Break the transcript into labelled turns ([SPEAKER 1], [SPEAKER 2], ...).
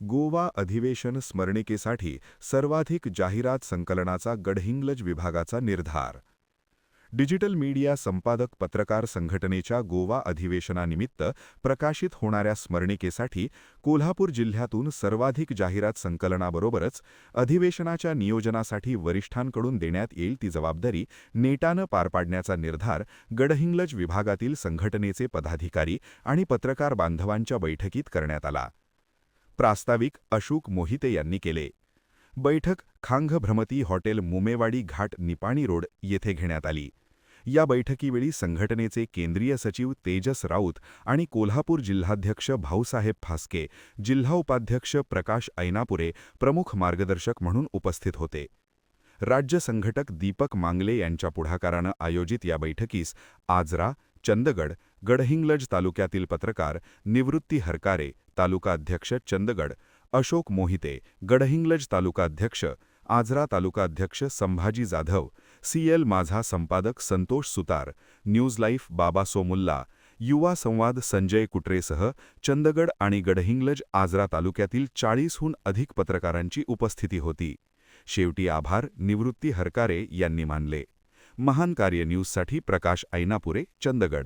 [SPEAKER 1] गोवा अधिवेशन स्मरणिकेसाठी सर्वाधिक जाहिरात संकलनाचा गडहिंग्लज विभागाचा निर्धार. डिजिटल मीडिया संपादक पत्रकार संघटनेच्या गोवा अधिवेशनानिमित्त प्रकाशित होणाऱ्या स्मरणिकेसाठी कोल्हापूर जिल्ह्यातून सर्वाधिक जाहिरात संकलनाबरोबरच अधिवेशनाच्या नियोजनासाठी वरिष्ठांकडून देण्यात येईल ती जबाबदारी नेटानं पार पाडण्याचा निर्धार गडहिंग्लज विभागातील संघटनेचे पदाधिकारी आणि पत्रकार बांधवांच्या बैठकीत करण्यात आला. प्रास्ताविक अशोक मोहिते यांनी केले. बैठक खांग-भ्रमती हॉटेल मुमेवाडी घाट निपाणी रोड येथे घेण्यात आली. या बैठकीवेळी संघटनेचे केंद्रीय सचिव तेजस राऊत आणि कोल्हापूर जिल्हाध्यक्ष भाऊसाहेब फास्के, जिल्हा उपाध्यक्ष प्रकाश ऐनापुरे प्रमुख मार्गदर्शक म्हणून उपस्थित होते. राज्य संघटक दीपक मांगले यांच्या पुढाकारानं आयोजित या बैठकीस आजरा, चंदगड, गडहिंग्लज तालुक्यातील पत्रकार निवृत्ती हरकारे, तालुका अध्यक्ष चंदगड, अशोक मोहिते, गडहिंग्लज तालुका अध्यक्ष, आजरा तालुका अध्यक्ष संभाजी जाधव, CL माझा संपादक संतोष सुतार, न्यूज लाईफ बाबा सोमुल्ला, युवा संवाद संजय कुटरेसह चंदगड आणि गडहिंग्लज आजरा तालुक्यातील 40हून अधिक पत्रकारांची उपस्थिती होती. शेवटी आभार निवृत्ती हरकारे यांनी मानले. महान कार्य न्यूजसाठी प्रकाश ऐनापुरे, चंदगड.